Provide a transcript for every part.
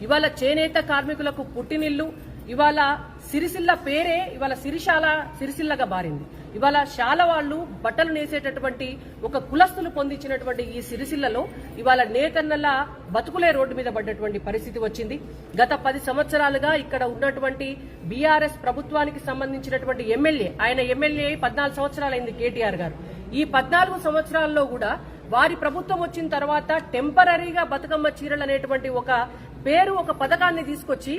ఇవాళ చేనేత కార్మికులకు పుట్టినిల్లు, ఇవాళ సిరిసిల్ల పేరే ఇవాళ సిరిసిల్లగా మారింది. ఇవాళ శాల వాళ్ళు బట్టలు నేసేటటువంటి ఒక కులస్తులు పొందించినటువంటి ఈ సిరిసిల్లలో ఇవాళ నేతన్నల బతుకులే రోడ్డు మీద పడ్డటువంటి పరిస్థితి వచ్చింది. గత 10 సంవత్సరాలుగా ఇక్కడ ఉన్నటువంటి బీఆర్ఎస్ ప్రభుత్వానికి సంబంధించినటువంటి ఎమ్మెల్యే, ఆయన ఎమ్మెల్యే 14 సంవత్సరాలైంది కేటీఆర్ గారు. ఈ 14 సంవత్సరాల్లో కూడా వారి ప్రభుత్వం వచ్చిన తర్వాత టెంపరీగా బతుకమ్మ చీరలు అనేటువంటి ఒక పేరు, ఒక పథకాన్ని తీసుకొచ్చి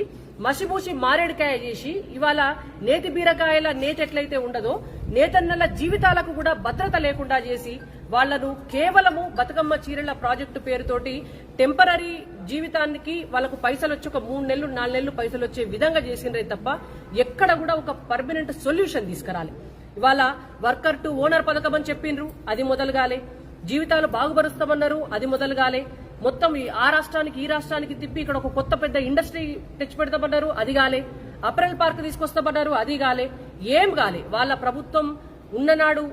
మసిబూసి మారేడుకాయ చేసి ఇవాళ నేతి బీరకాయల నేతి ఎట్లయితే ఉండదో నేతన్నల జీవితాలకు కూడా భద్రత లేకుండా చేసి వాళ్లను కేవలము బతుకమ్మ చీరల ప్రాజెక్టు పేరుతోటి టెంపరీ జీవితానికి వాళ్ళకు పైసలు వచ్చి ఒక 3 నెలలు 4 నెలలు పైసలు వచ్చే విధంగా చేసిండ్రే తప్ప ఎక్కడ కూడా ఒక పర్మనెంట్ సొల్యూషన్ తీసుకురాలి. ఇవాళ వర్కర్ టు ఓనర్ పథకం అని చెప్పిండ్రు, అది మొదలుగాలే. జీవితాలు బాగుపరుస్తామన్నారు, అది మొదలుగాలే. మొత్తం ఆ రాష్ట్రానికి ఈ రాష్ట్రానికి తిప్పి ఇక్కడ ఒక కొత్త పెద్ద ఇండస్ట్రీ తెచ్చిపెడతామన్నారు, అది గాలే. అప్రెల్ పార్క్ తీసుకొస్తామన్నారు, అది గాలే. ఏం గాలే. వాళ్ళ ప్రభుత్వం ఉన్ననాడు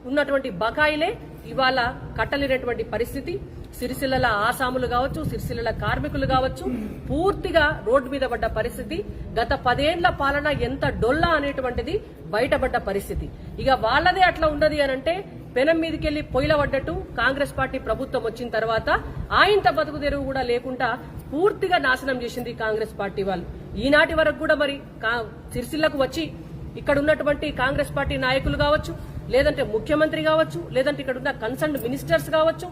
ఉన్నటువంటి బకాయిలే ఇవాళ కట్టలేనటువంటి పరిస్థితి. సిరిసిల్లల ఆసాములు కావచ్చు, సిరిసిల్లల కార్మికులు కావచ్చు, పూర్తిగా రోడ్డు మీద పడ్డ పరిస్థితి. గత 10 ఏళ్ల పాలన ఎంత డొల్లా అనేటువంటిది బయటపడ్డ పరిస్థితి. ఇక వాళ్ళదే అట్లా ఉండదు అనంటే పెనం మీదకెళ్లి పొయ్యిల పడ్డట్టు కాంగ్రెస్ పార్టీ ప్రభుత్వం వచ్చిన తర్వాత ఆయంత బతుకు తెరువు కూడా లేకుండా పూర్తిగా నాశనం చేసింది కాంగ్రెస్ పార్టీ వాళ్ళు. ఈనాటి వరకు కూడా మరి సిరిసిల్లకు వచ్చి ఇక్కడ ఉన్నటువంటి కాంగ్రెస్ పార్టీ నాయకులు కావచ్చు, లేదంటే ముఖ్యమంత్రి కావచ్చు, లేదంటే ఇక్కడ ఉన్న కన్సర్న్ మినిస్టర్స్ కావచ్చు,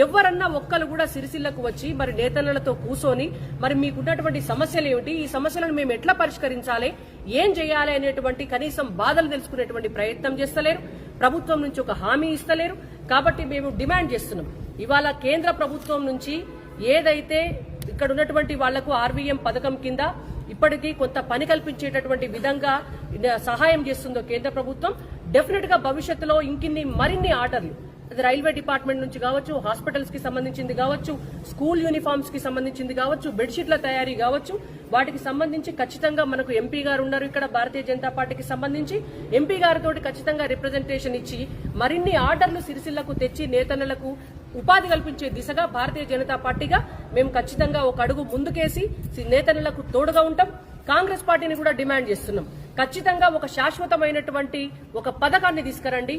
ఎవరన్నా ఒక్కరు కూడా సిరిసిల్లకు వచ్చి మరి నేతన్నలతో కూర్చొని మరి మీకున్నటువంటి సమస్యలు ఏమిటి, ఈ సమస్యలను మేము ఎట్లా పరిష్కరించాలి, ఏం చేయాలి అనేటువంటి కనీసం బాధలు తెలుసుకునేటువంటి ప్రయత్నం చేస్తలేరు. ప్రభుత్వం నుంచి ఒక హామీ ఇస్తలేరు. కాబట్టి మేము డిమాండ్ చేస్తున్నాం, ఇవాళ కేంద్ర ప్రభుత్వం నుంచి ఏదైతే ఇక్కడ ఉన్నటువంటి వాళ్లకు ఆర్వీఎం పథకం కింద ఇప్పటికీ కొంత పని కల్పించేటటువంటి విధంగా సహాయం చేస్తుందో కేంద్ర ప్రభుత్వం, డెఫినెట్ గా భవిష్యత్తులో ఇంకిన్ని మరిన్ని ఆర్డర్లు అది రైల్వే డిపార్ట్మెంట్ నుంచి కావచ్చు, హాస్పిటల్స్ కి సంబంధించింది కావచ్చు, స్కూల్ యూనిఫామ్స్ కి సంబంధించింది కావచ్చు, బెడ్షీట్ల తయారీ కావచ్చు, వాటికి సంబంధించి ఖచ్చితంగా మనకు ఎంపీ గారు ఉన్నారు ఇక్కడ భారతీయ జనతా పార్టీకి సంబంధించి. ఎంపీ గారితో ఖచ్చితంగా రిప్రజెంటేషన్ ఇచ్చి మరిన్ని ఆర్డర్లు సిరిసిల్లకు తెచ్చి నేతన్నలకు ఉపాధి కల్పించే దిశగా భారతీయ జనతా పార్టీగా మేము ఖచ్చితంగా ఒక అడుగు ముందుకేసి నేతన్నలకు తోడుగా ఉంటాం. కాంగ్రెస్ పార్టీని కూడా డిమాండ్ చేస్తున్నాం, ఖచ్చితంగా ఒక శాశ్వతమైనటువంటి ఒక పథకాన్ని తీసుకురండి.